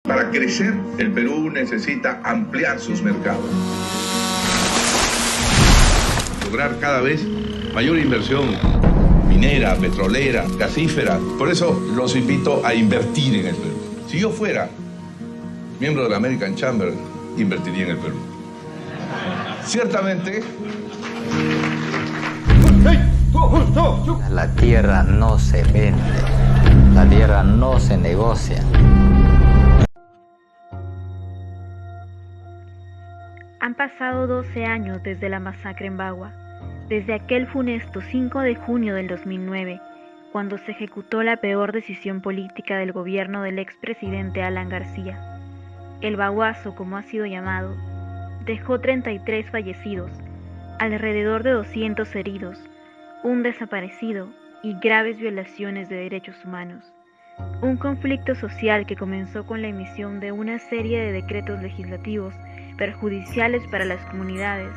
Para crecer, el Perú necesita ampliar sus mercados. Lograr cada vez mayor inversión minera, petrolera, gasífera. Por eso los invito a invertir en el Perú. Si yo fuera miembro de la American Chamber, invertiría en el Perú. Ciertamente... La tierra no se vende, la tierra no se negocia. Han pasado 12 años desde la masacre en Bagua, desde aquel funesto 5 de junio del 2009, cuando se ejecutó la peor decisión política del gobierno del expresidente Alan García. El baguazo, como ha sido llamado, dejó 33 fallecidos, alrededor de 200 heridos, un desaparecido y graves violaciones de derechos humanos. Un conflicto social que comenzó con la emisión de una serie de decretos legislativos perjudiciales para las comunidades,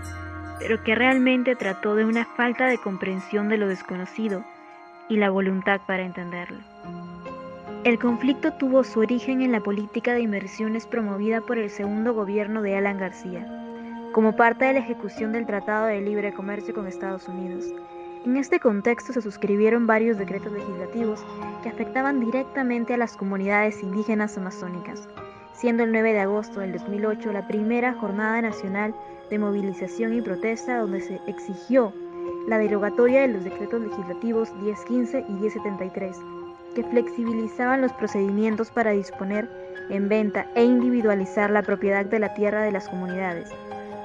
pero que realmente trató de una falta de comprensión de lo desconocido y la voluntad para entenderlo. El conflicto tuvo su origen en la política de inversiones promovida por el segundo gobierno de Alan García, como parte de la ejecución del Tratado de Libre Comercio con Estados Unidos. En este contexto se suscribieron varios decretos legislativos que afectaban directamente a las comunidades indígenas amazónicas, siendo el 9 de agosto del 2008 la primera jornada nacional de movilización y protesta donde se exigió la derogatoria de los decretos legislativos 1015 y 1073, que flexibilizaban los procedimientos para disponer en venta e individualizar la propiedad de la tierra de las comunidades,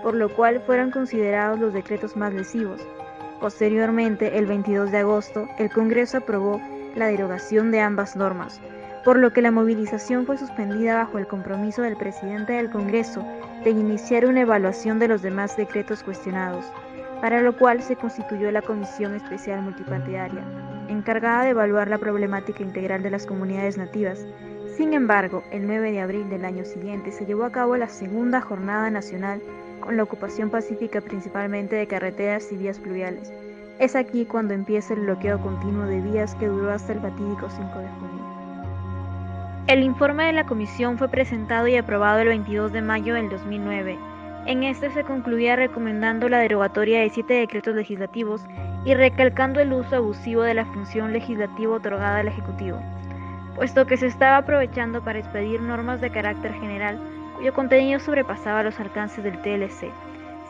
por lo cual fueron considerados los decretos más lesivos. Posteriormente, el 22 de agosto, el Congreso aprobó la derogación de ambas normas, por lo que la movilización fue suspendida bajo el compromiso del presidente del Congreso de iniciar una evaluación de los demás decretos cuestionados, para lo cual se constituyó la Comisión Especial Multipartidaria, encargada de evaluar la problemática integral de las comunidades nativas. Sin embargo, el 9 de abril del año siguiente se llevó a cabo la segunda jornada nacional con la ocupación pacífica principalmente de carreteras y vías fluviales. Es aquí cuando empieza el bloqueo continuo de vías que duró hasta el fatídico 5 de junio. El informe de la comisión fue presentado y aprobado el 22 de mayo del 2009. En este se concluía recomendando la derogatoria de 7 decretos legislativos y recalcando el uso abusivo de la función legislativa otorgada al Ejecutivo, puesto que se estaba aprovechando para expedir normas de carácter general cuyo contenido sobrepasaba los alcances del TLC.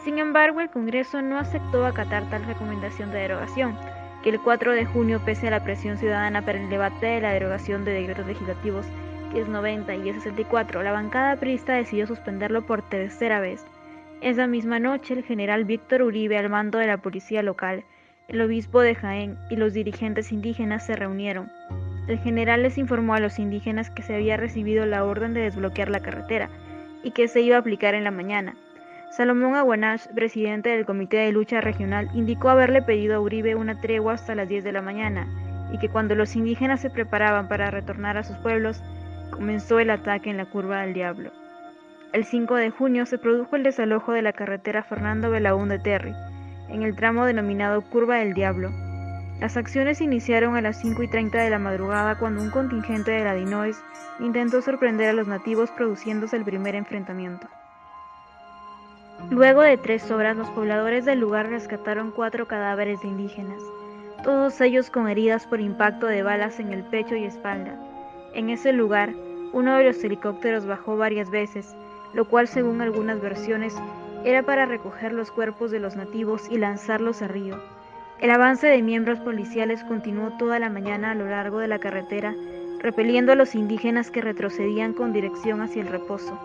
Sin embargo, el Congreso no aceptó acatar tal recomendación de derogación, que el 4 de junio, pese a la presión ciudadana para el debate de la derogación de decretos legislativos 1090 y 1064, la bancada priista decidió suspenderlo por tercera vez. Esa misma noche, el general Víctor Uribe, al mando de la policía local, el obispo de Jaén y los dirigentes indígenas se reunieron. El general les informó a los indígenas que se había recibido la orden de desbloquear la carretera y que se iba a aplicar en la mañana. Salomón Aguanash, presidente del Comité de Lucha Regional, indicó haberle pedido a Uribe una tregua hasta las 10 de la mañana y que cuando los indígenas se preparaban para retornar a sus pueblos, comenzó el ataque en la Curva del Diablo. El 5 de junio se produjo el desalojo de la carretera Fernando Belaúnde Terry, en el tramo denominado Curva del Diablo. Las acciones iniciaron a las 5:30 de la madrugada cuando un contingente de la DINOES intentó sorprender a los nativos produciéndose el primer enfrentamiento. Luego de 3 horas, los pobladores del lugar rescataron 4 cadáveres de indígenas, todos ellos con heridas por impacto de balas en el pecho y espalda. En ese lugar, uno de los helicópteros bajó varias veces, lo cual, según algunas versiones, era para recoger los cuerpos de los nativos y lanzarlos al río. El avance de miembros policiales continuó toda la mañana a lo largo de la carretera, repeliendo a los indígenas que retrocedían con dirección hacia el reposo.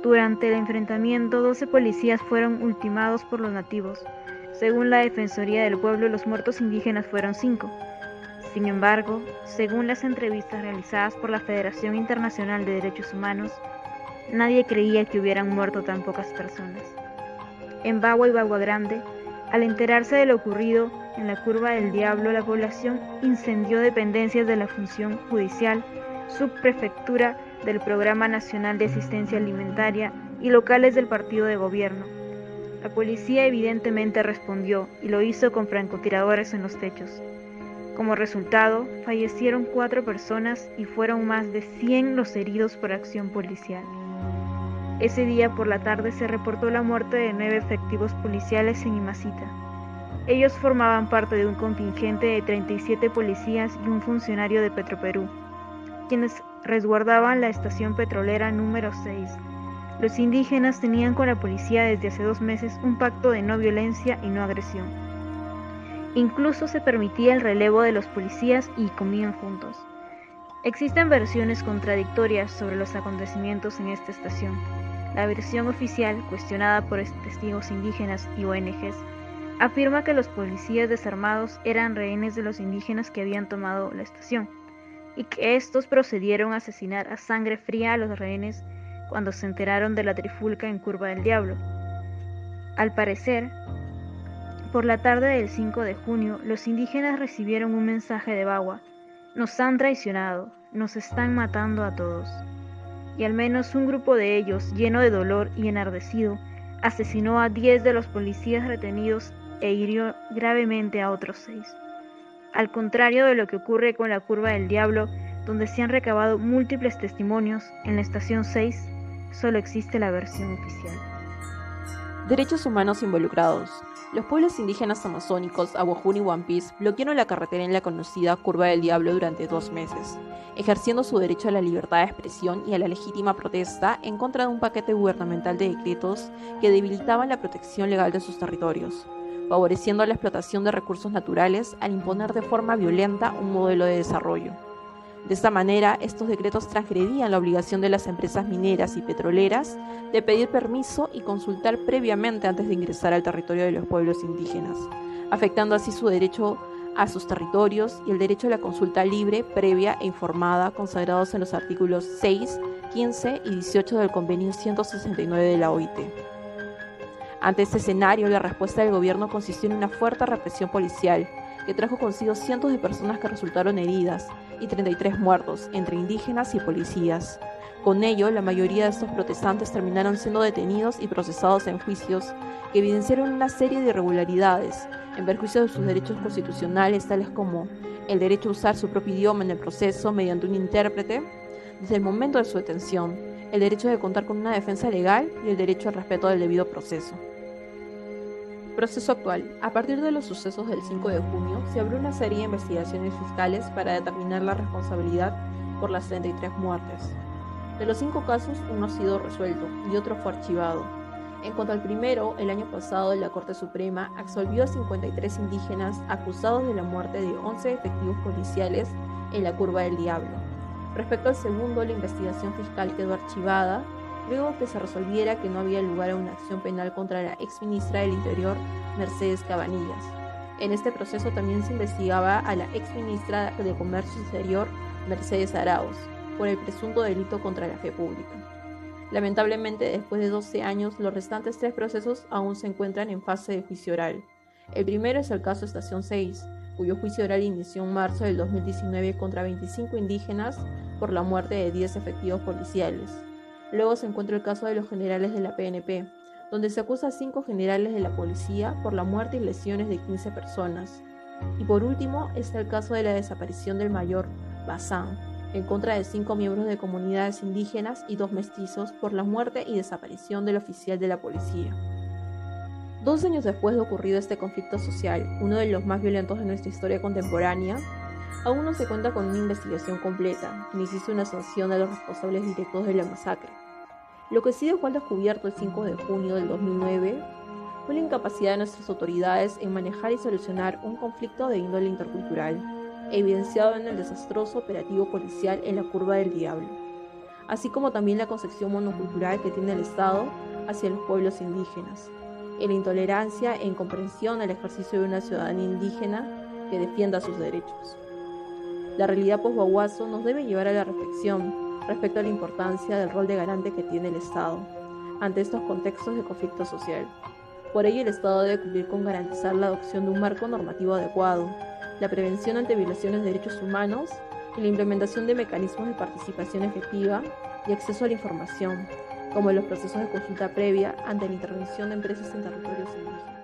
Durante el enfrentamiento, 12 policías fueron ultimados por los nativos. Según la Defensoría del Pueblo, los muertos indígenas fueron 5. Sin embargo, según las entrevistas realizadas por la Federación Internacional de Derechos Humanos, nadie creía que hubieran muerto tan pocas personas. En Bagua y Bagua Grande, al enterarse de lo ocurrido en la Curva del Diablo, la población incendió dependencias de la Función Judicial, subprefectura del Programa Nacional de Asistencia Alimentaria y locales del partido de gobierno. La policía evidentemente respondió y lo hizo con francotiradores en los techos. Como resultado, fallecieron 4 personas y fueron más de 100 los heridos por acción policial. Ese día por la tarde se reportó la muerte de 9 efectivos policiales en Imacita. Ellos formaban parte de un contingente de 37 policías y un funcionario de Petroperú, quienes resguardaban la estación petrolera número 6. Los indígenas tenían con la policía desde hace 2 meses un pacto de no violencia y no agresión. Incluso se permitía el relevo de los policías y comían juntos. Existen versiones contradictorias sobre los acontecimientos en esta estación. La versión oficial, cuestionada por testigos indígenas y ONGs, afirma que los policías desarmados eran rehenes de los indígenas que habían tomado la estación, y que estos procedieron a asesinar a sangre fría a los rehenes cuando se enteraron de la trifulca en Curva del Diablo. Al parecer, por la tarde del 5 de junio, los indígenas recibieron un mensaje de Bagua: "Nos han traicionado, nos están matando a todos". Y al menos un grupo de ellos, lleno de dolor y enardecido, asesinó a 10 de los policías retenidos e hirió gravemente a otros 6. Al contrario de lo que ocurre con la Curva del Diablo, donde se han recabado múltiples testimonios, en la estación 6 solo existe la versión oficial. Derechos humanos involucrados. Los pueblos indígenas amazónicos Aguajún y Wampis bloquearon la carretera en la conocida Curva del Diablo durante 2 meses, ejerciendo su derecho a la libertad de expresión y a la legítima protesta en contra de un paquete gubernamental de decretos que debilitaban la protección legal de sus territorios, favoreciendo la explotación de recursos naturales al imponer de forma violenta un modelo de desarrollo. De esta manera, estos decretos transgredían la obligación de las empresas mineras y petroleras de pedir permiso y consultar previamente antes de ingresar al territorio de los pueblos indígenas, afectando así su derecho a sus territorios y el derecho a la consulta libre, previa e informada, consagrados en los artículos 6, 15 y 18 del Convenio 169 de la OIT. Ante este escenario, la respuesta del gobierno consistió en una fuerte represión policial, que trajo consigo cientos de personas que resultaron heridas y 33 muertos, entre indígenas y policías. Con ello, la mayoría de estos protestantes terminaron siendo detenidos y procesados en juicios que evidenciaron una serie de irregularidades, en perjuicio de sus derechos constitucionales, tales como el derecho a usar su propio idioma en el proceso mediante un intérprete desde el momento de su detención, el derecho de contar con una defensa legal y el derecho al respeto del debido proceso. Proceso actual. A partir de los sucesos del 5 de junio, se abrió una serie de investigaciones fiscales para determinar la responsabilidad por las 33 muertes. De los 5 casos, uno ha sido resuelto y otro fue archivado. En cuanto al primero, el año pasado la Corte Suprema absolvió a 53 indígenas acusados de la muerte de 11 efectivos policiales en la Curva del Diablo. Respecto al segundo, la investigación fiscal quedó archivada luego que se resolviera que no había lugar a una acción penal contra la exministra del Interior, Mercedes Cabanillas. En este proceso también se investigaba a la exministra de Comercio Exterior, Mercedes Arauz, por el presunto delito contra la fe pública. Lamentablemente, después de 12 años, los restantes 3 procesos aún se encuentran en fase de juicio oral. El primero es el caso Estación 6, cuyo juicio oral inició en marzo del 2019 contra 25 indígenas por la muerte de 10 efectivos policiales. Luego se encuentra el caso de los generales de la PNP, donde se acusa a 5 generales de la policía por la muerte y lesiones de 15 personas. Y por último está el caso de la desaparición del mayor Bazán, en contra de 5 miembros de comunidades indígenas y 2 mestizos por la muerte y desaparición del oficial de la policía. 2 años después de ocurrido este conflicto social, uno de los más violentos de nuestra historia contemporánea, aún no se cuenta con una investigación completa, ni existe una sanción a los responsables directos de la masacre. Lo que sí dejó al descubierto el 5 de junio del 2009 fue la incapacidad de nuestras autoridades en manejar y solucionar un conflicto de índole intercultural, evidenciado en el desastroso operativo policial en la Curva del Diablo. así como también la concepción monocultural que tiene el Estado hacia los pueblos indígenas, en la intolerancia e incomprensión al ejercicio de una ciudadanía indígena que defienda sus derechos. La realidad post-Guaguazo nos debe llevar a la reflexión respecto a la importancia del rol de garante que tiene el Estado ante estos contextos de conflicto social. Por ello, el Estado debe cumplir con garantizar la adopción de un marco normativo adecuado, la prevención ante violaciones de derechos humanos y la implementación de mecanismos de participación efectiva y acceso a la información, como los procesos de consulta previa ante la intervención de empresas en territorios indígenas.